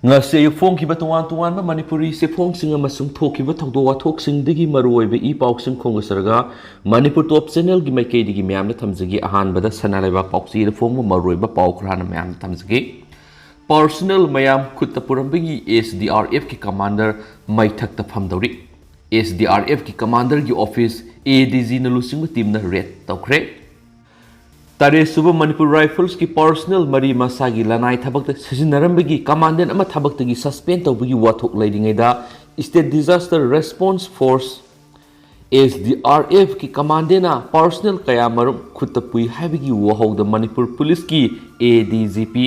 ngase yufong kiba tuan ba Manipuri se phong singa masung thokiba thogdo wathok singdigi maruoibe I pausing khongasarga Manipur top channel gi maikei digi myam na thamjagi ahan bada sanalaiba pausi da phong maruoiba pau khrana myam thamjagi personal mayam khutta purambagi SDRF ki commander Meithakta Phamduri SDRF ki commander gi office ADG na lusing team na red tawkre Tare suba Manipur Rifles ki personal mari masagi lanai thabak sizinarambagi commandant ama thabak tagi suspend tawbagi wathok leidingaida State Disaster Response Force SDRF ki commandant na personal kaya marum khutta pui habigi wahog Manipur Police ki ADGP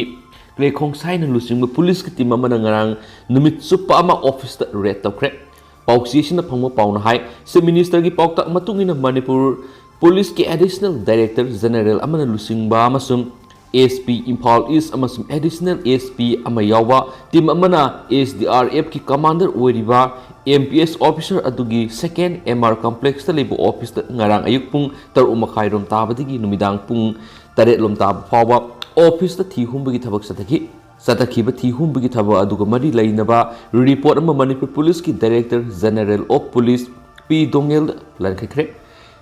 Klekhong saina lusing police ki team ama ngarang numit supa ama office ta red tawkre pauksisi na phangmo pauna hai se minister gi paukta matungina Manipur Police ki Additional Director General amana lusingba amasum SP Impal East amasum Additional SP amayawa team amana SDRF ki commander oiriba MPS officer adugi second MR complex ta lebo office ta ngarang ayuk pung 3:30 rom tabadigi numidang pung 8 lom tab fawa office ta thi humbagi thabak sataki ba thi humbagi thaba aduga mari lainaba report ama Manipur Police ki Director General of Police P Dongel lankhre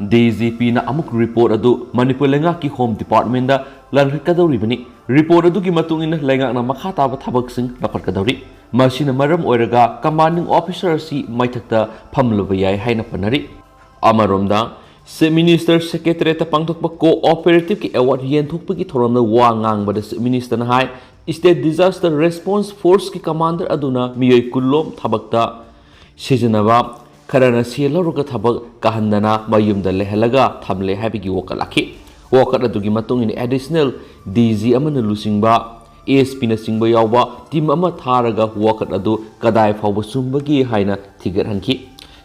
DGP na amuk report adu Manipur lenga ki Home Department da lankhadawri bani report adu ki matungina lenga na makha taba thabak sing lakadawri masina maram oiraga commanding officer si Meithakta Phamduri yai haina panari amaromda se minister secretary ta pangthokpa cooperative ki award yen thokpa ki thoromna wa ngangbada se minister na hai State Disaster Response Force ki commander aduna miyoi kullom thabakta sijanaba Karana silaruga thabak kahandana mayumda lehalaga thamle habigi wakalaki wakat adugi matung in additional DG amana lusingba ASP na singba yawba team ama tharaga wakat adu kadai fawba sumbagi haina thigar hanki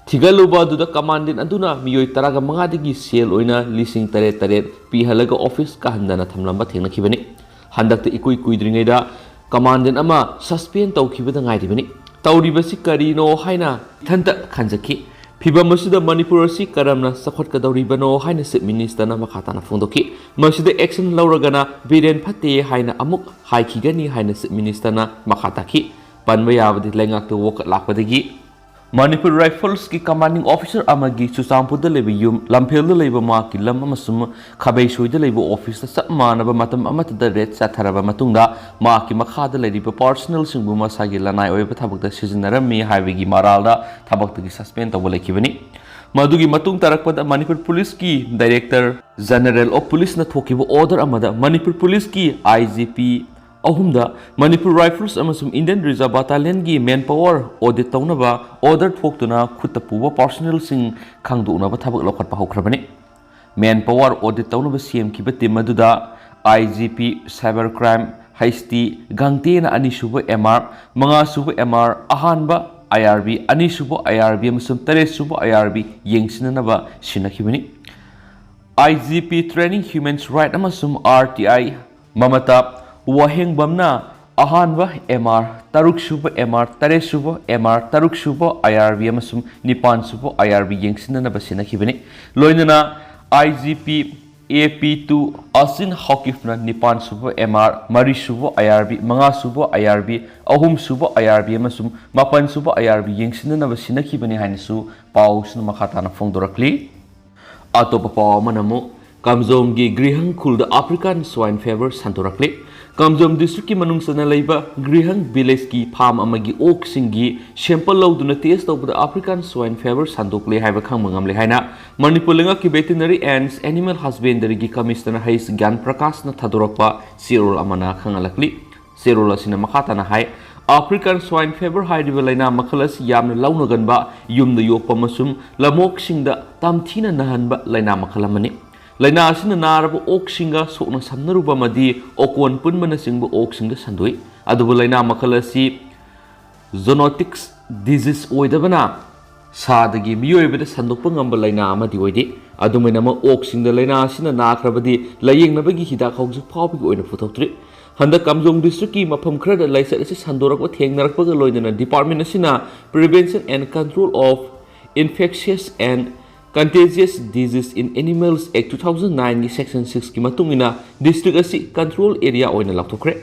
thigaluba duda commandant aduna miyoi taraga mangadigi sel oina lising tare pihalaga office kahandana thamlamba thengnakhibani handakta ikui kuidringaida commandant ama suspend tawkhibada ngairibani Tauribasi karino haina thanta khanjaki phibam masida Manipur si karamna sakhot kadawribano haina se minister na makhatana phongdoki masida action lauragana biren phate haina amuk haikigani haina se minister na makhataki panba yabadi lengak to wok lakpadagi Manipur Rifles ki commanding officer amagi Susampurda leba yum lamphel leba ma ki lam amasum khabai soida leba office ta samana matam amata da red satharaba matungda ma ki makhada leba personal singbu masagi lanai oiba thabakta sizinarami highway maralda thabakta ki suspend tawla kibani madugi matung tarakpada Manipur Police ki Director General of Police na thokiba order amada Manipur Police ki IGP ahumda Manipur Rifles amasum Indian Reserve Battalion gi manpower audit tawnaba order thoktuna khutta puwa personnel sing khangdunaba thabak lokhat pa hokrabani manpower audit tawnaba CM ki batim maduda IGP cybercrime HT gangte na anisuba MR manga suba MR ahanba IRB anisuba IRB amasum tare suba IRB yengsinanaba sinakhibani IGP training human rights amasum RTI mamata Waheng bamna ahanba MR taruk suba MR tare suba MR taruk suba IRB amasum nipan suba IRB yengsinana basina khibani loinana IGP AP2 asin hakifna nipan suba MR mari suba IRB manga suba IRB ahum suba IRB amasum mapan suba IRB yengsinana basina khibani hainisu pausna makhatana phongdorakli atopa paw manamo Kamzom gi grihang khulda African swine fever santorakli Kamzom district ki manungsana leiba grihang village ki farm amagi ok singi sample lawduna test tawbada African swine fever santokle haiba khangmangam le haina Manipur lenga ki veterinary and animal husbandry gi commissioner hais Gyan Prakash na thadorakpa sirol amana khangalakli sirol asina makhatana hai African swine fever haidiba laina makhalas yamna launaganba yumda yokpa masum lamok singda tamthina nahanba laina makhalamani Laina asina naraba ok singa sokna samnaruba madi okon punmana singba ok singa sandoi adubu laina makhalasi zoonotics disease oidabana sadagi miyoibada sandokpa ngamba laina amadi oide adumena ma ok singda laina asina nakrabadi layengnabagi hidak hawju phawbigi oina phuthoktre handa Kamjong district ki mafam khrada laisa asi sandorakwa thengnarakpaga loidana department asina prevention and control of infectious and Contagious Disease in Animals Act 2009 section 6 ki matungina district asi control area oina laktokre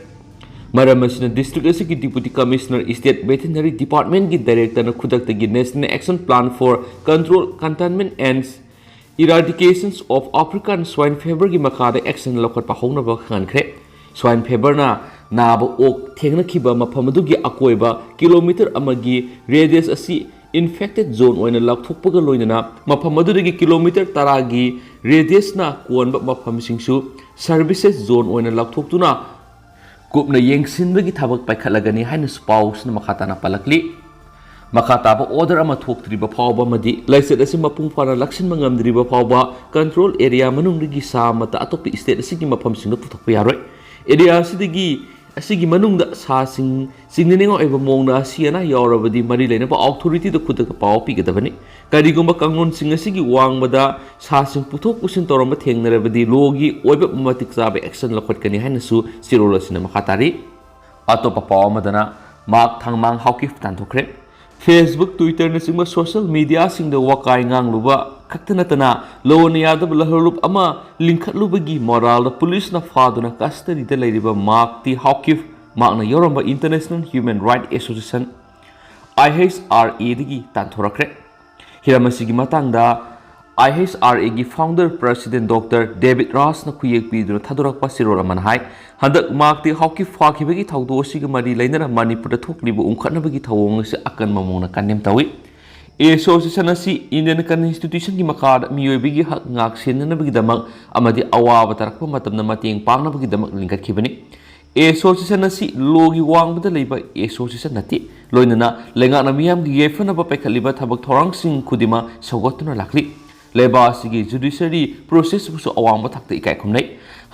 ꯃꯔꯝ ꯑꯁꯤꯅ district ꯑꯁꯤꯒꯤ deputy commissioner state veterinary ꯗꯤꯄꯥꯔꯠꯃꯦꯟꯠꯀꯤ ꯗꯥꯏꯔꯦꯛꯇꯔꯅ ꯈꯨꯗꯛꯇꯒꯤ national action plan for control containment and Eradications of African swine fever gi makada action lokhatpa hounaba khankhre swine fever na naba ok thengnakhiba mafam adugi akoiba kilometer amagi radius asi infected zone oina lakthokpaga loinana mafam adudagi kilometer 10 gi radius na konba mafam singsu services zone oina lakthoktuna kupna yengsinbagi thabak paikhalagani haina spouse na makhatana palakli Makataba order ama thoktriba phawba madi laisat asi mapung fana laksin mangamdriba phawba control area manungdagi samata atopi state asigi mafam singda puthokpa yaroi area asidagi asigi manungda sa singnengo eba mongna asiana yaurabadi mari leinaba authority da khudaka paw pigadabani karigumba kangon sing asigi wangbada sa sing puthok pusin toramba thengnarabadi logi oiba matik sabe action lokhatkani hainasu sirolasina makhatari atopa paw madana mak thangmang haukif tanthokre Facebook, Twitter na singma social media singda wakai ngang luba kaktanatana loan yadab laharup ama linkhat lubagi moral da police na faduna custody da lairiba mark ti hawkif mark na yoramba International Human Rights Association IHRA digi tanthorakre hiramasigi matangda IHRA gi founder president Dr. David Ross na kuyek piduna thadurakpa sirol amanhai handak mark ti hawkif fakibagi thawdo siga mari lainara Manipur da thoklibu umkhatnabagi thawong se akan mamongna kanem tawi association asi Indian constitution gi makada miyoibigi hak ngak senanabagi damak amadi awaba tarakpa matamna mateng pangnabagi damak lingkat khibani association asi logi wangbada leiba association nati loinana lengana miyam gi yefanaba pekaliba thabak thorang sing khudima sogotuna lakli leba asigi judiciary process busu awang bathakta ikai khumnai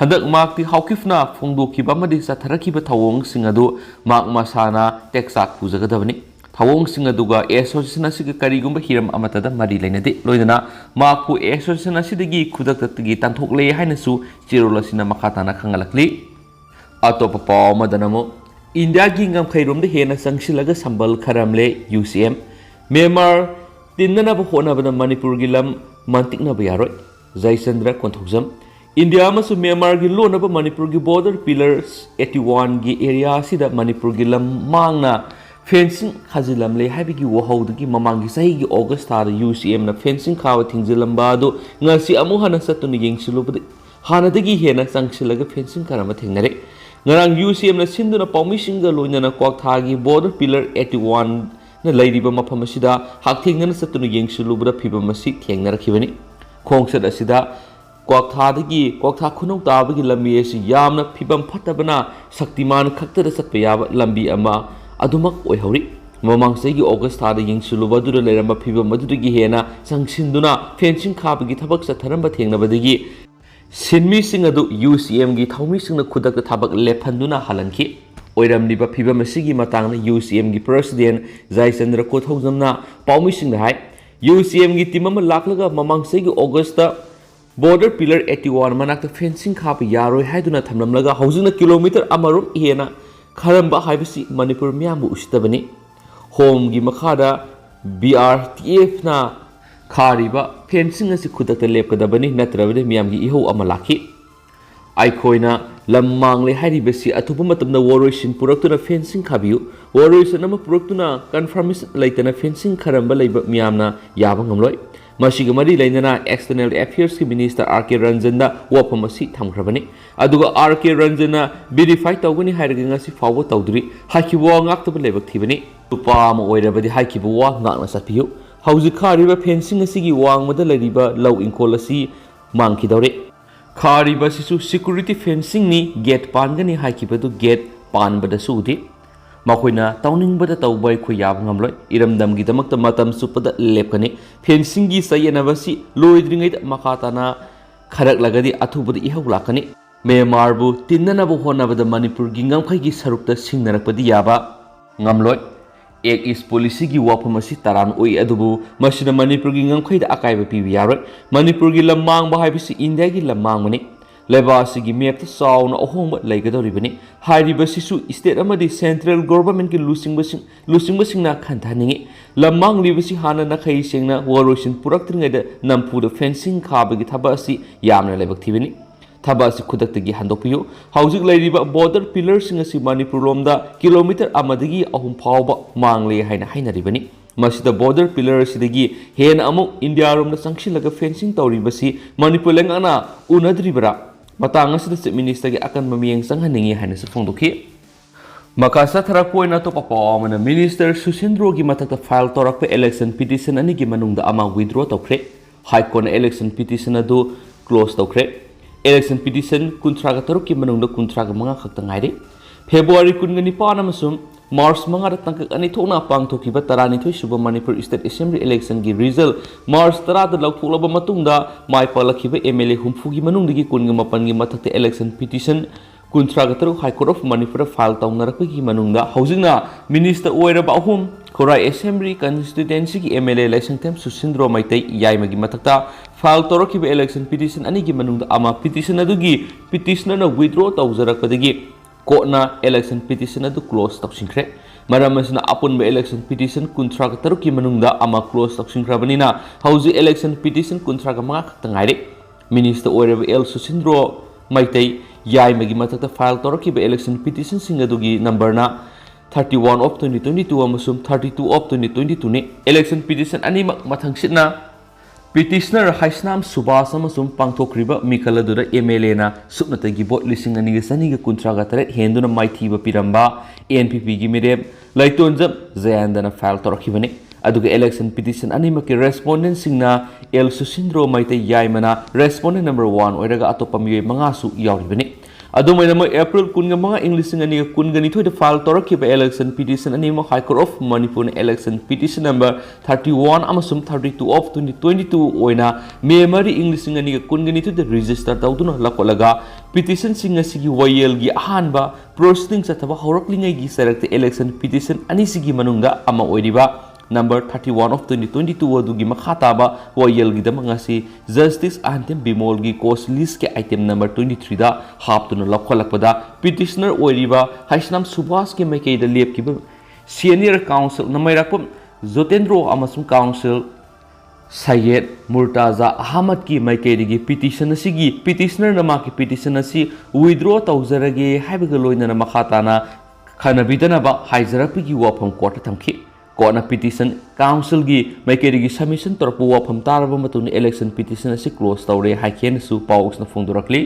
handak mak ti haukifna phongdokhiba madi satharakhiba thawong singadu mak masana texak pujagadabani thawong singaduga association asigi karigumba hiram amatada mari leinade loidana makku association asidagi khudaktatagi tanthokle hainasu chirolasina makhatana khangalakli atopa paw madanamo India gi ngamkhairomda hena sangsilaga sambal kharamle UCM Myanmar tinna ba hona bana Manipur gi lam mantikna ba yaroi Jaisandra konthokjam India amasu Myanmar gi lona ba Manipur gi border pillars 81 gi area sida Manipur gi lam mangna fencing khajilamle habigi wohaudagi mamangi sahi gi August thar UCM na fencing khawa thingzilamba do ngasi amu hana satunu yengsilubadi hanadagi hena sangsilaga fencing karama thingnare ngarang UCM na sinduna pawmisinga loinana kwakthagi border pillar 81 na lairiba mafam asida hakthengna satunu yengsilubada phibam asi thengnarakibani khongsat asida kwakthadagi khunau tabagi lambi asi yamna phibam phatabana shaktiman khaktada satpa yaba lambi ama adumak oihori mamangsagi August thada yengsiluba dura leramba phibam adudagi hena sangsinduna fencing khabagi thabak satharamba thengnabadagi sinmi singadu UCM gi thaumi singna khudakta thabak lephanduna halanki oiramliba phibam asigi matangna UCM gi president Jaisandra Kothojamna paumi singna hai UCM gi timama laklaga mamangsagi August ta border pillar 81 manakta fencing khap yaroi haiduna thamlamlaga hojina kilometer amarum hena kharamba haibasi Manipur miyambu ustabani home gi makhada BRTF na khariba fencing asi khudakta lepkadabani natrabade miyamgi iho amalaki aikoina lammangle haribasi athupa matamna waroisin puraktuna fencing khabiu waroisin ama puraktuna confirmation laitana fencing kharamba leiba miyamna yaba ngamloi masiga mari lainana external affairs ki minister RK Ranjana wapamasi thamkhrabani aduga RK Ranjana verify tawgani hairaga ngasi fawo tawduri hakibo ngaktaba lebak thibani tupa ma oirabadi hakibo wa ngakna satpiu hauji khariba fencing asigi wangmada lariba law inkol asi mangkhidore khariba sisu security fencing ni gate pangani hakibadu gate panbada sudi makoina tawningbada tawbai khu yab ngamloi iramdam gi damakta matam supada lepkani fencing gi sayenabasi loidringai makatana kharak lagadi athubada ihau lakani Myanmar bu tinnana bu honabada Manipur gi ngamkhai gi sarukta singnarakpadi yaba ngamloi ek is policy gi wapamasi taran oi adubu masina Manipur gi ngamkhai da akaiba pibi yaroi Manipur gi lamang ba haibisi India gi lamang mani lebasi gi map ta sauna ohongba laigadoribani hairibasisu state amadi central government gi lusing basing na khanthaningi lamang libasi hana na khai sengna waroisin purak tringai da nampu da fencing khaba gi thaba asi yamna lebak thibani thaba asi khudakdagi handokpiyu hauzik lairiba border pillars asi Manipur lomda kilometer amadagi ahum phawba mangle haina hainaribani masida border pillar asidagi hen amuk India romda sangsilaga fencing tawribasi Manipur lengana unadribara matang asida Chief Minister gi akan mamiyeng sanghaningi haina sa phongdokhi Makasa tharapoina to papamana Minister Susindro gi matakta file torakpa election petition ani gi manungda ama withdraw tawkhre High Court election petition adu close tawkhre election petition kuntraga taruk ki manungda kuntraga manga khakta ngaire February 19 amasum March manga tangkak ani thokna pangthokiba 12 suba Manipur State Assembly election gi result March 10 da lautholaba matungda mai palakhiba MLA humfu gi manungdagi 18 gi matakta election petition Kuntragatar High Court of Manipur file taunarapagi manungda hausingna Minister Oiraba ahum Korai Assembly constituency ki MLA election time Susindro Maitai yaimagi matakta file torokiba election petition ani gi manungda ama petition adugi petitioner na withdraw tawjarakpadagi Kona election petition adu close tawsingkre maramasna apunba election petition kuntragatar ki manungda ama close tawsingkrabanina hausi election petition kuntraga ma khaktangaire Minister Oiraba L Susindro Maitai Yai magi matakta file torokiba election petition singadugi number na 31 of 2022 amasum 32 of 2022 ne election petition ani mathangsitna petitioner Haisnam Subhas amasum pangthokriba mikaladura MLA na supnatagi bot lising ani saniga kuntraga tare henduna maithiba piramba NPP gi mirem laitonjam zayandana file torokibane aduga election petition ani maki respondent singna El Susindro Maitai Yaimana respondent number 1 oiraga atopa miyoy manga su yawribane adumay nama April kunga mga English ani kunga nito da file torakiba election petition ani mo High Court of Manipur election petition number 31 amasum 32 of 2022 oina memory English ani kunga nito da register tawduna lakolaga petition singa sigi wayel gi ahanba proceeding sa thaba horaklingai gi sarakte election petition ani sigi manunga ama oiriba number 31 of 2022 adugi makhataba wayel gi damangasi justice antem bimol gi cost list ke item number 23 da haptuna lakholakpada petitioner oiriba Haisnam Subhas ke maikei da lep ki senior counsel namairakpam Jotendro amasum counsel Sayed Murtaza Ahmad ki maikei gi petition asigi petitioner nama ki petition asi withdraw tawjarage haibaga loina makhatana khanabidana ba haizarapi gi wafam court thamki Kona petition council gi maikeri submission torpu wafam taraba matuni election petition asi close tawre haikhen su paus na phongdorakli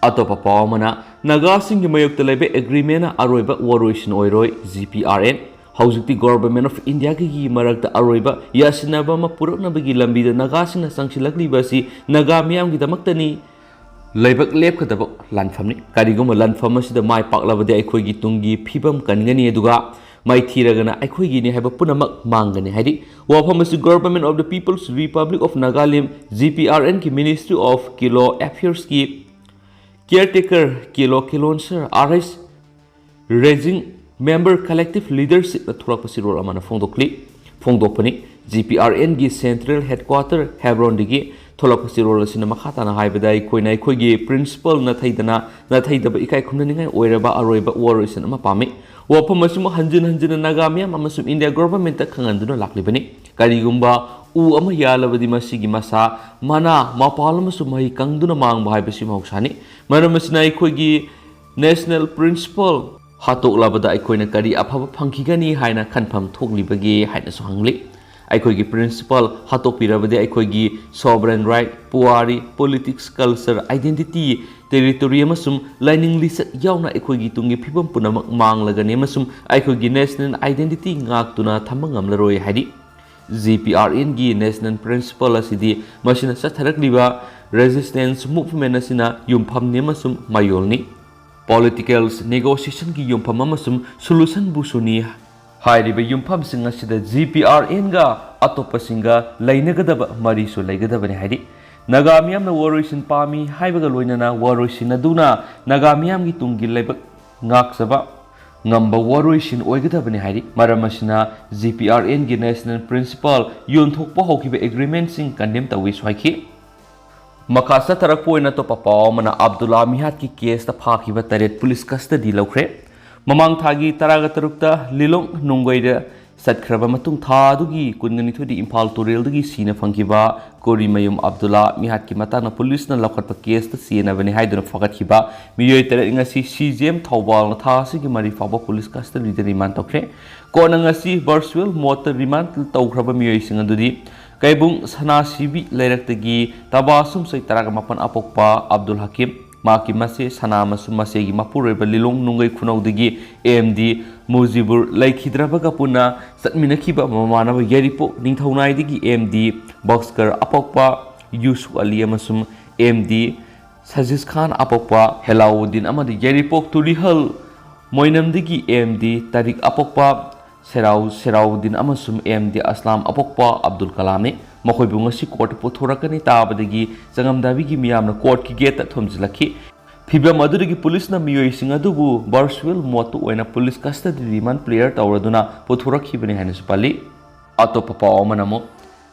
atopa pawmana naga sing gi mayuk talebe agreement na aroiba waroisin oiroi GPRN haujukti government of India gi marakta aroiba yasinaba ma purakna bagi lambi da naga sing na sangsilakli basi naga miyam gi damaktani laibak lep kadaba lanfamni karigoma lanfam asida mai paklabade aikhoi gi tungi phibam kangani eduga Mai thiragana aikhoi gi ni haiba punamak mangani haidi wafam asi government of the People's Republic of Nagaland GPRN ki Ministry of Kilo Affairs ki caretaker Kilo Kilonser RS Raising Member Collective Leadership na thurak pasi role amana phongdokpani GPRN gi Central Headquarter Hebron digi tholak pasi role asina makhatana haibada aikhoi gi principal na thaidaba ikai khumnaningai oiraba aroiba waroisin ama pami wafam asuma hanjin nagamia amasum India government ta khanganduna laklibani karigumba u ama yalabadi masigi masa mana mapal amasum mai kangduna mangba haibasi mausani maramasina aikhoigi national principal hatoklabada aikoina kari afaba phangkhigani haina khanpham thoklibagi haina so hangli aikoigi principal hatokpirabadi aikoigi sovereign right puari politics culture identity territory amasum lining list yauna aikoigi tungi phibam punamak manglagani amasum aikoigi national identity ngaktuna thamangamlaroi haidi GPRN gi national principal asidi masina satharakliba resistance movement asina yumpham ne amasum mayolni political negotiation gi yumpham amasum solution busuni hairiba yumpham singa sida GPRN ga atopasinga lainagadaba marisu laigadabani haidi Nagamiyam na waroisin pami haibaga loinana waroisin aduna nagamiyam gi tungi laibak ngaksaba ngamba waroisin oigadabani haidi maramasina GPRN gi national principal yonthokpa hokiba agreement sing condemn tawi swaiki makasa tarakpoina to papaw mana Abdullah Mihat ki case ta phakiba taret police custody lokre mamang thagi taraga tarukta lilong nunggoida ꯁꯠꯈ꯭ꯔꯕ ꯃꯇꯨꯡ ꯊꯥ ꯑꯗꯨꯒꯤ ꯀꯨꯟꯒꯅꯤꯊꯣꯏꯗ ꯏꯝꯐꯥꯜ ꯇꯨꯔꯦꯜꯗꯒꯤ ꯁꯤꯅ ꯐꯪꯈꯤꯕ ꯀꯣꯔꯤꯃꯌꯨꯝ ꯑꯕꯗꯨꯜꯂꯥ ꯃꯤꯍꯥꯠꯀꯤ ꯃꯇꯥꯡꯗ ꯄꯨꯂꯤꯁꯅ ꯂꯧꯈꯠꯄ ꯀꯦꯁꯇ ꯆꯦꯟꯅꯕꯅꯤ ꯍꯥꯏꯗꯨꯅ ꯐꯒꯠꯈꯤꯕ ꯃꯤꯑꯣꯏ 8 ꯉꯁꯤ CJM ꯊꯧꯕꯥꯜꯅ ꯊꯥ ꯑꯁꯤꯒꯤ 4 ꯐꯥꯎꯕ ꯄꯨꯂꯤꯁ ꯀꯁꯇꯗꯤꯗ ꯔꯤꯃꯥꯟ ꯇꯧꯈ꯭ꯔꯦ ꯀꯣꯟꯅ ꯉꯁꯤ ꯚꯔꯆꯨꯑꯦꯜ ꯃꯣꯗꯇ ꯔꯤꯃꯥꯟ ꯇꯧꯈ꯭ꯔꯕ ꯃꯤꯑꯣꯏꯁꯤꯡ ꯑꯗꯨꯗꯤ ꯀꯩꯕꯨꯡ ꯁꯅꯥꯁꯤꯕꯤ ꯂꯩꯔꯛꯇꯒꯤ ꯇꯕꯥꯁꯨꯝꯁꯣꯏ 14 ꯑꯄꯣꯛꯄ ꯑꯕꯗꯨꯜ ꯍꯀꯤꯝ ꯃꯥꯀꯤ ꯃꯁꯦ ꯁꯅꯥ ꯑꯃꯁꯨꯡ ꯃꯁꯦꯒꯤ ꯃꯄꯨꯔꯣꯏꯕ ꯂꯤꯂꯣꯡ ꯅꯨꯡꯒꯩ ꯈꯨꯅꯧꯗꯒꯤ AMD ꯃꯨꯖꯤꯕꯨꯔ ꯂꯩꯈꯤꯗ꯭ꯔꯕꯒ ꯄꯨꯟꯅ ꯆꯠꯃꯤꯟꯅꯈꯤꯕ ꯃꯃꯥꯟꯅꯕ ꯌꯥꯏꯔꯤꯄꯣꯛ ꯅꯤꯡꯊꯧꯅꯥꯏꯗꯒꯤ AMD ꯕꯛꯁꯀꯔ ꯑꯄꯣꯛꯄ ꯌꯨꯁꯨꯐ ꯑꯂꯤ ꯑꯃꯁꯨꯡ AMD ꯁꯖꯤꯁ ꯈꯥꯟ ꯑꯄꯣꯛꯄ ꯍꯦꯂꯥꯎꯗꯤꯟ ꯑꯃꯗꯤ ꯌꯥꯏꯔꯤꯄꯣꯛ ꯇꯨꯔꯤꯍꯜ ꯃꯣꯏꯅꯝꯗꯒꯤ AMD ꯇꯥꯔꯤꯛ ꯑꯄꯣꯛꯄ ꯁꯦꯔꯥꯎꯗꯤꯟ ꯑꯃꯁꯨꯡ AMD ꯑꯁꯂꯥꯝ ꯑꯄꯣꯛꯄ ꯑब्ꯗꯨꯜ ꯀꯂꯥꯝꯅꯤ ꯃꯈꯣꯏꯕꯨ ꯉꯁꯤ ꯀꯣꯔꯠꯇ ꯄꯨꯊꯣꯔꯛꯀꯅꯤ ꯇꯥꯕꯗꯒꯤ ꯆꯪꯉꯝꯗꯥꯕꯤꯒꯤ ꯃꯤꯌꯥꯝꯅ ꯀꯣꯔꯠꯀꯤ ꯒꯦꯠꯇ ꯊꯣꯝꯖꯤꯜꯂꯛꯈꯤ ꯐꯤꯕꯝ ꯑꯗꯨꯗꯒꯤ ꯄꯨꯂꯤꯁꯅ ꯃꯤꯑꯣꯏꯁꯤꯡ ꯑꯗꯨꯕꯨ ꯚꯔꯆꯨꯑꯦꯜ ꯃꯣꯗꯇ ꯑꯣꯏꯅ ꯄꯨꯂꯤꯁ ꯀꯁꯇꯗꯤ ꯔꯤꯃꯥꯟ ꯄ꯭ꯂꯦꯌꯔ ꯇꯧꯔꯗꯨꯅ ꯄꯨꯊꯣꯔꯛꯈꯤꯕꯅꯤ ꯍꯥꯏꯅꯁꯨ ꯄꯜꯂꯤ ꯑꯇꯣꯞꯄ ꯄꯥꯎ ꯑꯃꯅ ꯑꯃꯨꯛ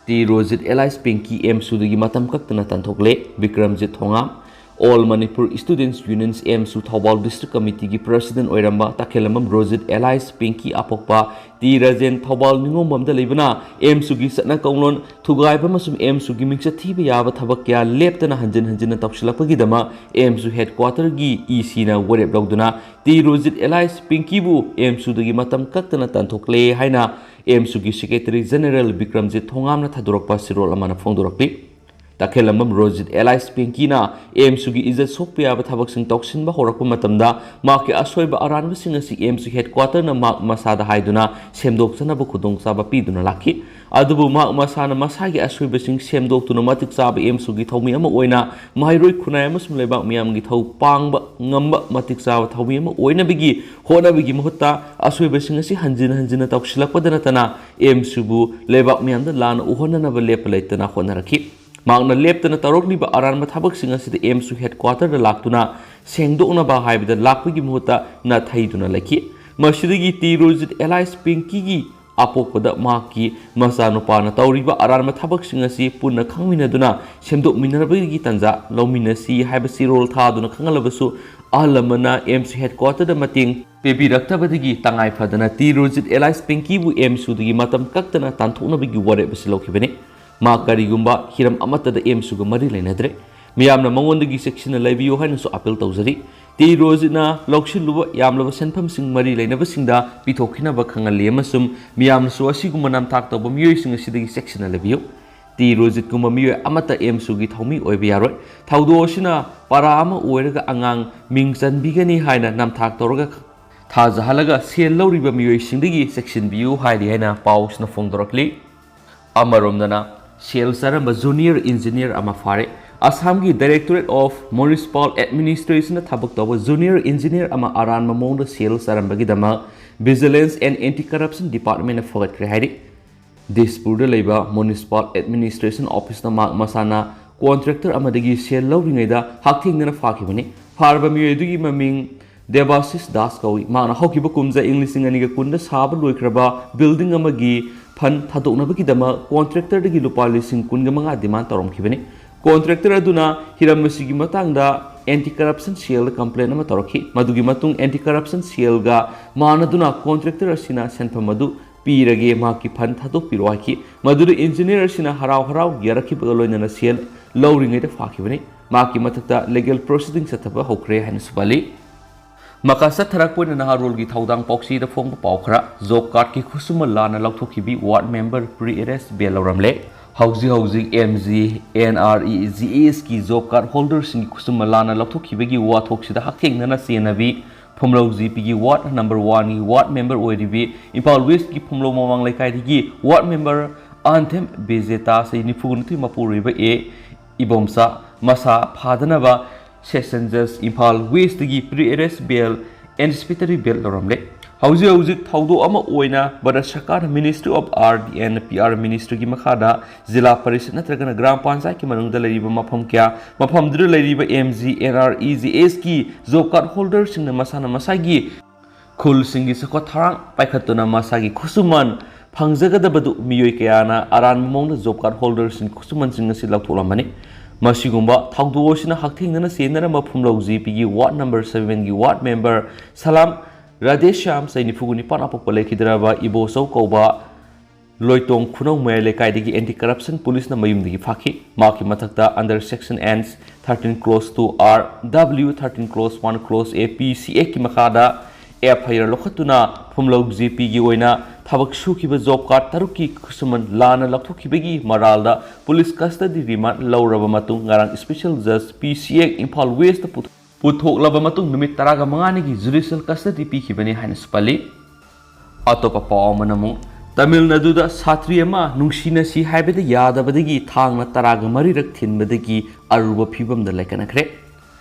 ꯇꯤ ꯔꯣꯖꯤꯠ ꯑꯦꯂꯥꯏꯁ ꯄꯤꯡꯀꯤ ꯑꯦꯝꯁꯨꯗꯒꯤ ꯃꯇꯝ ꯀꯛꯇꯅ ꯇꯥꯟꯊꯣꯛꯂꯦ Bikramjit Thongam all Manipur students unions AMSU Thoubal district ꯀꯃꯤꯇꯤꯒꯤ ꯄ꯭ꯔꯁꯤꯗꯦꯟꯠ ꯑꯣꯏꯔꯝꯕ ꯇꯈꯦꯜꯂꯝꯕꯝ ꯔꯣꯖꯤꯠ ꯑꯦꯂꯥꯏꯁ ꯄꯤꯡꯀꯤ ꯑꯄꯣꯛꯄ ꯇꯤ ꯔꯥꯖꯦꯟ ꯊꯧꯕꯥꯜ ꯅꯤꯉꯣꯝꯕꯝꯗ ꯂꯩꯕꯅ ꯑꯦꯝꯁꯨꯒꯤ ꯆꯠꯅ ꯀꯧꯂꯣꯟ ꯊꯨꯒꯥꯏꯕ ꯑꯃꯁꯨꯡ ꯑꯦꯝꯁꯨꯒꯤ ꯃꯤꯡꯆꯠ ꯊꯤꯕ ꯌꯥꯕ ꯊꯕꯛ ꯀꯌꯥ ꯂꯦꯞꯇꯅ ꯍꯟꯖꯤꯟ ꯇꯧꯁꯤꯜꯂꯛꯄꯒꯤꯗꯃꯛ ꯑꯦꯝꯁꯨ ꯍꯦꯗꯀ꯭ꯋꯥꯇꯔꯒꯤ ꯏꯁꯤꯅ ꯋꯥꯔꯦꯞ ꯂꯧꯗꯨꯅ ꯇꯤ ꯔꯣꯖꯤꯠ ꯑꯦꯂꯥꯏꯁ ꯄꯤꯡꯀꯤꯕꯨ ꯑꯦꯝꯁꯨꯗꯒꯤ ꯃꯇꯝ ꯀꯛꯇꯅ ꯇꯥꯟꯊꯣꯛꯂꯦ ꯍꯥꯏꯅ ꯑꯦꯝꯁꯨꯒꯤ ꯁꯦꯀ꯭ꯔꯦꯇꯔꯤ ꯖꯦꯅꯔꯦꯜ ꯕꯤꯀ꯭ꯔꯝꯖꯤꯠ ꯊꯣꯉꯥꯝꯅ ꯊꯥꯗꯣꯔꯛꯄ ꯁꯤꯔꯣꯜ ꯑꯃꯅ ꯐꯣꯡꯗꯣꯔꯛꯂꯤ ꯇꯈꯦꯜꯂꯝꯕꯝ ꯔꯣꯖꯤꯠ ꯑꯦꯂꯥꯏꯁ ꯄꯤꯡꯀꯤꯅ ꯑꯦꯝꯁꯨꯒꯤ ꯏꯖꯠ ꯁꯣꯛꯄ ꯌꯥꯕ ꯊꯕꯛꯁꯤꯡ ꯇꯧꯁꯤꯟꯕ ꯍꯧꯔꯛꯄ ꯃꯇꯝꯗ ꯃꯍꯥꯛꯀꯤ ꯑꯁꯣꯏꯕ ꯑꯔꯥꯟꯕꯁꯤꯡ ꯑꯁꯤ ꯑꯦꯝꯁꯨ ꯍꯦꯗꯀ꯭ꯋꯥꯇꯔꯅ ꯃꯍꯥꯛ ꯃꯁꯥꯗ ꯍꯥꯏꯗꯨꯅ ꯁꯦꯝꯗꯣꯛꯆꯅꯕ ꯈꯨꯗꯣꯡꯆꯥꯕ ꯄꯤꯗꯨꯅ ꯂꯥꯛꯈꯤ ꯑꯗꯨꯕꯨ ꯃꯍꯥꯛ ꯃꯁꯥꯅ ꯃꯁꯥꯒꯤ ꯑꯁꯣꯏꯕꯁꯤꯡ ꯁꯦꯝꯗꯣꯛꯇꯨꯅ ꯃꯇꯤꯛ ꯆꯥꯕ ꯑꯦꯝꯁꯨꯒꯤ ꯊꯧꯃꯤ ꯑꯃ ꯑꯣꯏꯅ ꯃꯍꯩꯔꯣꯏ ꯈꯨꯟꯅꯥꯏ ꯑꯃꯁꯨꯡ ꯂꯩꯕꯥꯛ ꯃꯤꯌꯥꯝꯒꯤ ꯊꯧ ꯄꯥꯡꯕ ꯉꯝꯕ ꯃꯇꯤꯛ ꯆꯥꯕ ꯊꯧꯃꯤ ꯑꯃ ꯑꯣꯏꯅꯕꯒꯤ ꯍꯣꯠꯅꯕꯒꯤ ꯃꯍꯨꯠꯇ ꯑꯁꯣꯏꯕꯁꯤꯡ ꯑꯁꯤ ꯍꯟꯖꯤꯟ ꯇꯧꯁꯤꯜꯂꯛꯄꯗ ꯅꯠꯇꯅ ꯑꯦꯝꯁꯨꯕꯨ ꯂꯩꯕꯥꯛ ꯃꯤꯌꯥꯝꯗ ꯂꯥꯟꯅ ꯎꯍꯟꯅꯅꯕ ꯂꯦꯞꯄ ꯂꯩꯇꯅ ꯍꯣꯠꯅꯔꯛꯈꯤ ꯃꯍꯥꯛꯅ ꯂꯦꯞꯇꯅ ꯇꯧꯔꯛꯂꯤꯕ ꯑꯔꯥꯟꯕ ꯊꯕꯛꯁꯤꯡ ꯑꯁꯤꯗ ꯑꯦꯝꯁꯨ ꯍꯦꯗꯀ꯭ꯋꯥꯇꯔꯗ ꯂꯥꯛꯇꯨꯅ ꯁꯦꯡꯗꯣꯛꯅꯕ ꯍꯥꯏꯕꯗ ꯂꯥꯛꯄꯒꯤ ꯃꯍꯨꯠꯇ ꯅꯥꯊꯩꯗꯨꯅ ꯂꯩꯈꯤ ꯃꯁꯤꯗꯒꯤ ꯇꯤ ꯔꯣꯖꯤꯠ ꯑꯦꯂꯥꯏꯁ ꯄꯤꯡꯀꯤꯒꯤ ꯑꯄꯣꯛꯄꯗ ꯃꯍꯥꯛꯀꯤ ꯃꯆꯥꯅꯨꯄꯥꯅ ꯇꯧꯔꯤꯕ ꯑꯔꯥꯟꯕ ꯊꯕꯛꯁꯤꯡ ꯑꯁꯤ ꯄꯨꯟꯅ ꯈꯪꯃꯤꯟꯅꯗꯨꯅ ꯁꯦꯝꯗꯣꯛꯃꯤꯟꯅꯕꯒꯤ ꯇꯥꯟꯖꯥ ꯂꯧꯃꯤꯟꯅꯁꯤ ꯍꯥꯏꯕ ꯆꯤꯔꯣꯜ ꯊꯥꯗꯨꯅ ꯈꯪꯍꯜꯂꯕꯁꯨ ꯑꯍꯜ ꯂꯃꯟꯅ ꯑꯦꯝꯁꯨ ꯍꯦꯗꯀ꯭ꯋꯥꯇꯔꯗ ꯃꯇꯦꯡ ꯄꯤꯕꯤꯔꯛꯇꯕꯗꯒꯤ ꯇꯉꯥꯏ ꯐꯗꯅ ꯇꯤ ꯔꯣꯖꯤꯠ ꯑꯦꯂꯥꯏꯁ ꯄꯤꯡꯀꯤꯕꯨ ꯑꯦꯝꯁꯨꯗꯒꯤ ꯃꯇꯝ ꯀꯛꯇꯅ ꯇꯥꯟꯊꯣꯛꯅꯕꯒꯤ ꯋꯥꯔꯦꯞ ꯑꯁꯤ ꯂꯧꯈꯤꯕꯅꯤ ꯃꯍꯥꯛ ꯀꯔꯤꯒꯨꯝꯕ ꯍꯤꯔꯝ ꯑꯃꯠꯇꯗ ꯑꯦꯝꯁꯨꯒ ꯃꯔꯤ ꯂꯩꯅꯗ꯭ꯔꯦ ꯃꯤꯌꯥꯝꯅ ꯃꯉꯣꯟꯗꯒꯤ ꯆꯦꯛꯁꯤꯟꯅ ꯂꯩꯕꯤꯌꯨ ꯍꯥꯏꯅꯁꯨ ꯑꯄꯤꯜ ꯇꯧꯖꯔꯤ ꯇꯤ ꯔꯣꯖꯤꯠꯅ ꯂꯧꯁꯤꯜꯂꯨꯕ ꯌꯥꯝꯂꯕ ꯁꯦꯟꯐꯝꯁꯤꯡ ꯃꯔꯤ ꯂꯩꯅꯕꯁꯤꯡꯗ ꯄꯤꯊꯣꯛꯈꯤꯅꯕ ꯈꯪꯍꯜꯂꯤ ꯑꯃꯁꯨꯡ ꯃꯤꯌꯥꯝꯅꯁꯨ ꯑꯁꯤꯒꯨꯝꯕ ꯅꯝꯊꯥꯛ ꯇꯧꯕ ꯃꯤꯑꯣꯏꯁꯤꯡ ꯑꯁꯤꯗꯒꯤ ꯆꯦꯛꯁꯤꯟꯅ ꯂꯩꯕꯤꯌꯨ ꯇꯤ ꯔꯣꯖꯤꯠꯀꯨꯝꯕ ꯃꯤꯑꯣꯏ ꯑꯃꯠꯇ ꯑꯦꯝꯁꯨꯒꯤ ꯊꯧꯃꯤ ꯑꯣꯏꯕ ꯌꯥꯔꯣꯏ ꯊꯧꯗꯣꯛ ꯑꯁꯤꯅ ꯄꯥꯔꯥ ꯑꯃ ꯑꯣꯏꯔꯒ ꯑꯉꯥꯡ ꯃꯤꯡ ꯆꯟꯕꯤꯒꯅꯤ ꯍꯥꯏꯅ ꯅꯝꯊꯥꯛ ꯇꯧꯔꯒ ꯊꯥꯖꯍꯜꯂꯒ ꯁꯦꯜ ꯂꯧꯔꯤꯕ ꯃꯤꯑꯣꯏꯁꯤꯡꯗꯒꯤ ꯆꯦꯛꯁꯤꯟꯕꯤꯌꯨ ꯍꯥꯏꯔꯤ ꯍꯥꯏꯅ ꯄꯥꯎꯁꯤꯅ ꯐꯣꯡꯗꯣꯔꯛꯂꯤ ꯑꯃꯔꯣꯝꯗꯅ ꯁꯦꯜ ꯆꯥꯔꯝꯕ ꯖꯨꯅꯤꯌꯔ ꯏꯟꯖꯤꯅꯤꯌꯔ ꯑꯃ ꯐꯥꯔꯦ ꯑꯁꯥꯝꯒꯤ ꯗꯥꯏꯔꯦꯛꯇꯣꯔꯦꯠ ꯑꯣꯐ ꯃ꯭ꯌꯨꯅꯤꯁꯤꯄꯥꯜ ꯑꯦꯗꯃꯤꯅꯤꯁꯇ꯭ꯔꯦꯁꯟꯅ ꯊꯕꯛ ꯇꯧꯕ ꯖꯨꯅꯤꯌꯔ ꯏꯟꯖꯤꯅꯤꯌꯔ ꯑꯃ ꯑꯔꯥꯟꯕ ꯃꯑꯣꯡꯗ ꯁꯦꯜ ꯆꯥꯔꯝꯕꯒꯤꯗꯃꯛ ꯚꯤꯖꯤꯂꯦꯟꯁ ꯑꯦꯟड ꯑꯦꯟꯇꯤ ꯀꯔꯞꯁꯟ ꯗꯤꯄꯥꯔꯠꯃꯦꯟꯠꯅ ꯐꯒꯠꯈ꯭ꯔꯦ ꯍꯥꯏꯔꯤ ꯗꯤꯁꯄꯨꯔꯗ ꯂꯩꯕ ꯃ꯭ꯌꯨꯅꯤꯁꯤꯄꯥꯜ ꯑꯦꯗꯃꯤꯅꯤꯁꯇ꯭ꯔꯦꯁꯟ ꯑꯣꯐꯤꯁꯅ ꯃꯍꯥꯛ ꯃꯁꯥꯅ ꯀꯣꯟꯇ꯭ꯔꯦꯛꯇꯔ ꯑꯃꯗꯒꯤ ꯁꯦꯜ ꯂꯧꯔꯤꯉꯩꯗ ꯍꯛꯊꯦꯡꯅꯅ ꯐꯥꯈꯤꯕꯅꯤ ꯐꯥꯔꯕ ꯃꯤꯑꯣꯏ ꯃꯃꯤꯡ ꯗꯦꯕꯥꯁꯤꯁ ꯗꯥꯁ ꯀꯧꯏ ꯃꯍꯥꯛꯅ ꯍꯧꯈꯤꯕ ꯀꯨꯝꯖꯥ ꯏꯪ 2020ꯗ ꯁꯥꯕ ꯂꯣꯏꯈ꯭ꯔꯕ ꯕꯤꯜꯗꯤꯡ ꯑꯃꯒꯤ ꯐꯟ ꯊꯥꯗꯣꯛꯅꯕꯒꯤꯗꯃꯛ ꯀꯣꯟꯇ꯭ꯔꯦꯛꯇꯔꯗꯒꯤ ꯂꯨꯄꯥ 15,000 ꯗꯤꯃꯥꯟ ꯇꯧꯔꯝꯈꯤꯕꯅꯤ ꯀꯣꯟꯇ꯭ꯔꯦꯛꯇꯔ ꯑꯗꯨꯅ ꯍꯤꯔꯝ ꯑꯁꯤꯒꯤ ꯃꯇꯥꯡꯗ ꯑꯦꯟꯇꯤ ꯀꯔꯞꯁꯟ ꯁꯦꯜꯗ ꯀꯝꯄ꯭ꯂꯦꯟ ꯑꯃ ꯇꯧꯔꯛꯈꯤ ꯃꯗꯨꯒꯤ ꯃꯇꯨꯡ ꯑꯦꯟꯇꯤ ꯀꯔꯞꯁꯟ ꯁꯦꯜꯒ ꯃꯥꯟꯅꯗꯨꯅ ꯀꯣꯟꯇ꯭ꯔꯦꯛꯇꯔ ꯑꯁꯤꯅ ꯁꯦꯟꯐꯝ ꯑꯗꯨ ꯄꯤꯔꯒꯦ ꯃꯍꯥꯛꯀꯤ ꯐꯟ ꯊꯥꯗꯣꯛꯄꯤꯔꯣ ꯍꯥꯏꯈꯤ ꯃꯗꯨꯗ ꯏꯟꯖꯤꯅꯤꯌꯔ ꯑꯁꯤꯅ ꯍꯔꯥꯎ ꯌꯥꯔꯛꯈꯤꯕꯒ ꯂꯣꯏꯅꯅ ꯁꯦꯜ ꯂꯧꯔꯤꯉꯩꯗ ꯐꯥꯈꯤꯕꯅꯤ ꯃꯍꯥꯛꯀꯤ ꯃꯊꯛꯇ ꯂꯤꯒꯦꯜ ꯄ꯭ꯔꯣꯁꯤꯗꯤꯡ ꯆꯠꯊꯕ ꯍꯧꯈ꯭ꯔꯦ ꯍꯥꯏꯅꯁꯨ ꯄꯜꯂꯤ ꯃꯈꯥ ꯆꯠꯊꯔꯛꯄ ꯑꯣꯏꯅ ꯅꯍꯥꯔꯣꯜꯒꯤ ꯊꯧꯗꯥꯡ ꯄꯥꯎꯆꯦꯗ ꯐꯣꯡꯕ ꯄꯥꯎ ꯈꯔ ꯖꯣꯕ ꯀꯥꯔꯗꯀꯤ ꯈꯨꯠꯁꯨꯃꯟ ꯂꯥꯟꯅ ꯂꯧꯊꯣꯛꯈꯤꯕꯤ ward member pre arrest bail ꯂꯧꯔꯝꯂꯦ ꯍꯧꯖꯤꯛ MG NRE GASꯀꯤ ꯖꯣꯕ ꯀꯥꯔꯗ ꯍꯣꯜꯗꯔꯁꯤꯡꯒꯤ ꯈꯨꯠꯁꯨꯃꯟ ꯂꯥꯟꯅ ꯂꯧꯊꯣꯛꯈꯤꯕꯒꯤ ꯋꯥꯊꯣꯛꯁꯤꯗ ꯍꯛꯊꯦꯡꯅꯅ ꯆꯦꯟꯅꯕꯤ ꯐꯨꯝꯂꯧ GPꯒꯤ ꯋꯥꯔꯗ ꯅꯝꯕꯔ 1ꯒꯤ ꯋꯥꯔꯗ ꯃꯦꯝꯕꯔ ꯑꯣꯏꯔꯤꯕꯤ ꯏꯝꯐꯥꯜ ꯋꯦꯁꯀꯤ ꯐꯨꯝꯂꯧ ꯃꯃꯥꯡ ꯂꯩꯀꯥꯏꯗꯒꯤ ꯋꯥꯔꯗ ꯃꯦꯝꯕꯔ ꯑꯟꯊꯦꯝ ꯕꯦꯖꯦꯇꯥ ꯆꯍꯤ 94 ꯃꯄꯨꯔꯣꯏꯕ ꯏꯕꯣꯝꯆꯥ ꯃꯁꯥ ꯐꯥꯗꯅꯕ ꯁꯦꯁꯟ ꯖꯁ ꯏꯝꯐꯥꯜ ꯋꯦꯁꯇꯒꯤ ꯄ꯭ꯔꯤ ꯑꯦꯔꯦꯁ ꯕꯦꯜ ꯑꯦꯟꯇꯤꯁꯤꯄꯦꯇꯔꯤ ꯕꯦꯜ ꯂꯧꯔꯝꯂꯦ ꯍꯧꯖꯤꯛ ꯊꯧꯗꯣꯛ ꯑꯃ ꯑꯣꯏꯅ ꯚꯥꯔꯠ ꯁꯔꯀꯥꯔꯅ ministry of RD and PR ꯃꯤꯅꯤꯁꯇ꯭ꯔꯤꯒꯤ ꯃꯈꯥꯗ ꯖꯤꯂꯥ ꯄꯔꯤꯁꯠ ꯅꯠꯇ꯭ꯔꯒꯅ ꯒ꯭ꯔꯥꯝ ꯄꯟꯆꯥꯌꯠꯀꯤ ꯃꯅꯨꯡꯗ ꯂꯩꯔꯤꯕ ꯃꯐꯝꯗꯨꯗ ꯂꯩꯔꯤꯕ MG NRE GASꯀꯤ ꯖꯣꯕ ꯀꯥꯔꯗ ꯍꯣꯜꯗꯔꯁꯤꯡꯅ ꯃꯁꯥꯒꯤ ꯈꯨꯜꯁꯤꯡꯒꯤ ꯆꯥꯎꯈꯠ ꯊꯧꯔꯥꯡ ꯄꯥꯏꯈꯠꯇꯨꯅ ꯃꯁꯥꯒꯤ ꯈꯨꯠꯁꯨꯃꯟ ꯐꯪꯖꯒꯗꯕꯗꯨ ꯃꯤꯑꯣꯏ ꯀꯌꯥꯅ ꯑꯔꯥꯟꯕ ꯃꯑꯣꯡꯗ ꯖꯣꯕ ꯀꯥꯔꯗ ꯍꯣꯜꯗꯔꯁꯤꯡꯒꯤ ꯈꯨꯠꯁꯨꯃꯟꯁꯤꯡ ꯑꯁꯤ ꯂꯧꯊꯣꯛꯂꯝꯕꯅꯤ ꯃꯁꯤꯒꯨꯝꯕ ꯊꯧꯗꯣꯛ ꯑꯁꯤꯅ ꯍꯛꯊꯦꯡꯅꯅ ꯆꯦꯟꯅꯔꯝꯕ ꯐꯨꯝꯂꯧ GPꯒꯤ ꯋꯥꯔꯗ ꯅꯝꯕꯔ 7ꯒꯤ ward member Salam Radesham Sainifuguni Panapole Kidrava Ibo So Koba Loitong Kuno Mele Kaidigi Anti-Corruption Police na Mayum Digi Faki Maki Matakta under Section Ns 13 Clause 2 R W 13 Clause 1 Clause A P C A Kimakada FIR Lokatuna Pumlog GP Giwena Tabak Shukiba Job Card Taruki Kusuman Lana Lapukibegi Maralda Police Custody Remand Laura Matung Garang Special Judge PCA Impal West Puthok Labamatung Numit Taraga Mangani Judicial Custody Pikibani Hanspali Atopa Manamu Tamil Nadu Satriama Nushina Si Habit Yada Badigi Tang Taraga Marirak Tin Badigi Aruba Pibam the Lekanakre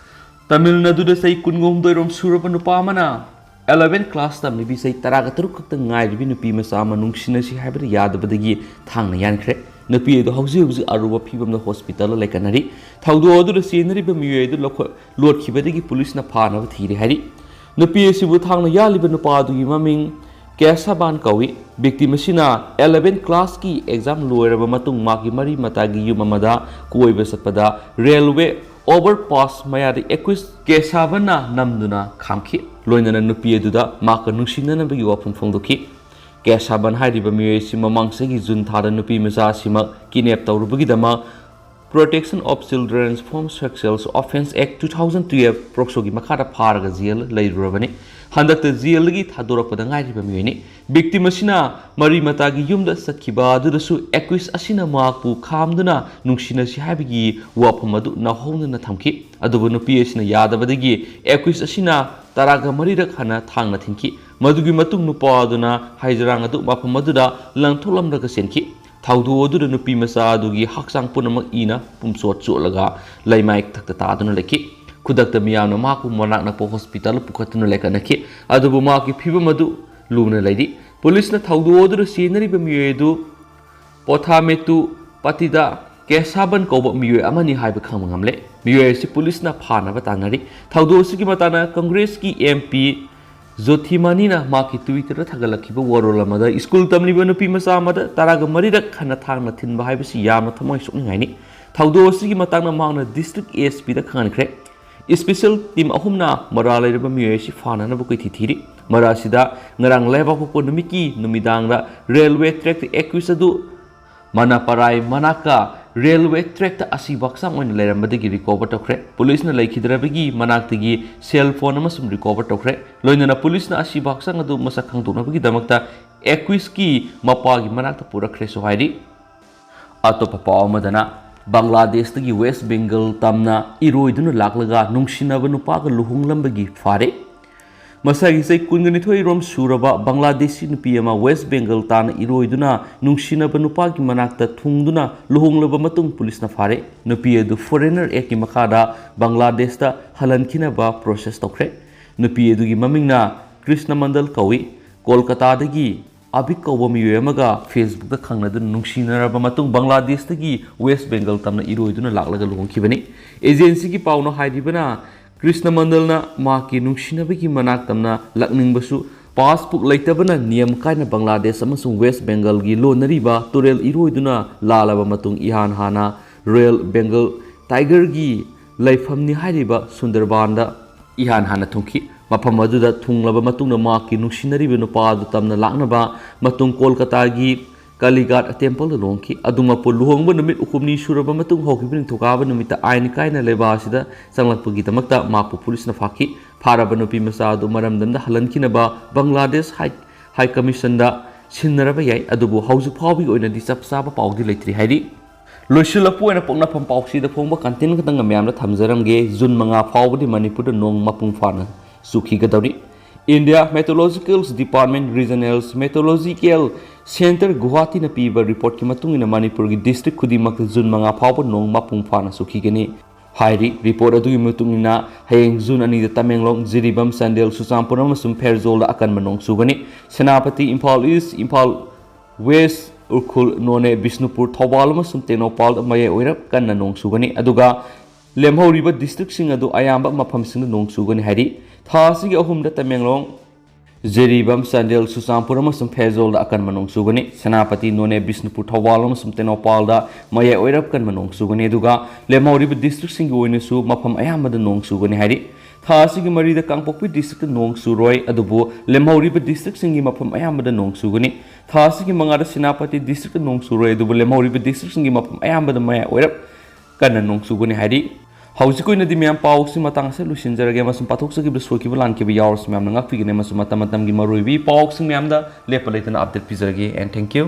Tamil Nadu say Kungum Durum Surapanupamana 11 class tam maybe say Taraga Turuk the Ngai Vinupi Masama Nushina Si Habit Yada Badigi Tang Yankre Napi the house of Aruba Pibam the hospital like Anari Taudu the scenery Bemued Lord Kibadigi Police Napana with Hiri Hari Napi Sibutang Yalibanupadu Yimaming Kesaban Kawi, Victim Machina, 11 class key exam lower Matung Maki Mari Matagi Yumamada, Kuibasapada, Railway Overpass Mayadi Equis, Kesavana Namduna, Kamki, Loina Nupia Duda, Maka Nushina and Bigu open from the key. Kesaban Hadiba Sima Mangsagi Zuntada Nupi Mazasima, Kinep Taurubugidama, Protection of Children's from Sexual Offense Act 2012, Proxogi Makata Paragazil, Lay Ravani. Handak the Zielgi Tadora Padangai Bamuni, Victim Machina, Marie Matagi Yumda Sakiba, Dudasu, Equis Asina Marku, Kamduna, Nushina Shihabigi, Wapamadu, Nahona Tamki, Adobono Piesina Yada Badagi, Equis Asina, Taraga Marida Kana, Tanga Tinki, Madugi Matung Nupaduna, Haijarangadu, Wapamaduda, Lantolam Ragasenki, Taudu Odu Nupi Masa, Dugi, Haksang Punama Ina, Pumsot Sulaga, Laimaik Takataduna Leki. Kudakta miyamna maku monak na po hospital pukatuna lekanaki adubu maki phibamadu luna lady police na thaudu odu scenery bamiyedu pothametu patida kesaban koba miye amani haiba khamangamle miye si police na phana batanari thaudu sigi matana congress ki mp Zothimani na maki Twitter thagalakiba warolamada school tamliba nupi masa amada taraga marirak khana thangna thinba haibasi yamna thamoi sokningaini thaudu sigi matana mangna district ASP da khankhre Special team ahumna marala reba miyeshi fana na bukoi thithiri marasida ngarang leba ko numiki numidanga railway track equisadu manaparai manaka railway track ta asi baksang on leramadi recover tokre police na laikhidrabagi manaktagi cell phone amasum recover tokre loinana police na asi baksang adu masakhang tunabagi damakta equis ki mapagi manakta purakre so hairi atopa pawamadana Bangladesh tagi West Bengal tamna iroiduna laklaga nungsinaba nupaga luhunglambagi fare masagi sai kunganithoi rom suraba Bangladeshi nupi ama West Bengal tana iroiduna nungsinaba nupagi manakta thungduna luhunglaba matung police na fare nupi edu foreigner eki makada Bangladesh ta halankinaba process tokre nupi edu gi mamingna Krishna Mandal kawi Kolkata dagi Abik Kawa Miyamaga, Facebook the Kanada Nushina Matung Bangladesh the West Bengal Tamna Iroiduna Laga Lunkivani. Agency ki Pauno Haidibana, Krishna Mandalna, Maki Nushina Biki Manaktamna, Lakning Basu, Passport Laitabana, Niam Kaina Bangladesh, Amasung West Bengal Gilo Nariba, Turel Iroiduna, Lalaba Matung Ihan Hana, Rail Bengal, Tiger Gi, Laifamni Haidiba, Sundarbanda, Ihan Hana Tunki. Mapamadu Tunglaba Matuna Maki Nushinari Venupadu Tamna Laknaba, Matung Kolkata gi Kaligat Temple Lonki, Aduma Puluhong Numit Ukumni Shuraba Matung Hokibin Tokaba Numita Ainikaina Levasida, Sanglapugita Makta, Mapu Police Nafaki, Parabanupi Masadu Maramdanda Halankinaba, Bangladesh High Commission da Sinarabay, Adubu House of Hobby or in a disapsaba Paudi Latri Heidi. Lushulapu and a Pona Pampausi, the Pomba contain Katanga Tamzaramge, Zun Manga Pawdi Manipur Nong Mapung Fana. Sukhi Gadari India Meteorological Department Regional Meteorological Center Guwahati na piba report ki matung ina Manipur gi district kudimak zun mga phaw nong mapung phana sukhi gani hairi report adu mutung ina hayeng zun ani da Tamenglong Jiribam Sandel Susampur amasum Pherzol akan manong sugani Senapati Impal East Impal West Urkhul None Bishnupur Thobal amasum Tenopal maye oirap kan nong sugani aduga lemhoriba district sing adu ayamba mafam sing nong sugani hairi Thasi ahumda Tamenglong Jiribam Sandel Susampur amasum Pherzol akan manong sugani Senapati None Bishnupur Thobal amasum Tenopal da maya oirap kan manong sugani aduga lemhoriba district sing oine su mafam ayamba da nong sugani hairi ꯊꯥ ꯑꯁꯤꯒꯤ ꯃꯔꯤꯗ Kangpokpi district ꯅꯣꯡ ꯆꯨꯔꯣꯏ ꯑꯗꯨꯕꯨ ꯂꯦꯝꯍꯧꯔꯤꯕ ꯗꯤꯁꯇ꯭ꯔꯤꯛꯁꯤꯡꯒꯤ ꯃꯐꯝ ꯑꯌꯥꯝꯕꯗ ꯅꯣꯡ ꯆꯨꯒꯅꯤ ꯊꯥ ꯑꯁꯤꯒꯤ ꯃꯉꯥꯗ ꯁꯦꯅꯥꯄꯇꯤ ꯗꯤꯁꯇ꯭ꯔꯤꯛꯇ ꯅꯣꯡ ꯆꯨꯔꯣꯏ ꯑꯗꯨꯕꯨ ꯂꯦꯝꯍꯧꯔꯤꯕ ꯗꯤꯁꯇ꯭ꯔꯤꯛꯁꯤꯡꯒꯤ ꯃꯐꯝ ꯑꯌꯥꯝꯕꯗ ꯃꯌꯥꯏ ꯑꯣꯏꯔꯞ ꯀꯟꯅ ꯅꯣꯡ ꯆꯨꯒꯅꯤ ꯍꯥꯏꯔꯤ ꯍꯧꯖꯤꯛ ꯑꯣꯏꯅꯗꯤ ꯃꯌꯥꯝ ꯄꯥꯎꯁꯤ ꯃꯇꯥꯡ ꯑꯁꯤ ꯂꯣꯏꯁꯤꯟꯖꯔꯒꯦ ꯑꯃꯁꯨꯡ ꯄꯥꯊꯣꯛꯆꯈꯤꯕ ꯁꯣꯏꯈꯤꯕ ꯂꯥꯟꯈꯤꯕ ꯌꯥꯎꯔꯁꯨ ꯃꯌꯥꯝꯅ ꯉꯥꯛꯄꯤꯒꯅꯤ ꯑꯃꯁꯨꯡ ꯃꯇꯝ ꯃꯇꯝꯒꯤ ꯃꯔꯨꯑꯣꯏꯕ ꯄꯥꯎꯁꯤꯡ ꯃꯌꯥꯝꯗ ꯂꯦꯞꯄ ꯂꯩꯇꯅ ꯑꯞꯗꯦꯠ ꯄꯤꯖꯔꯒꯦ ꯑꯦꯟ ꯊꯦꯡꯛ ꯌꯨ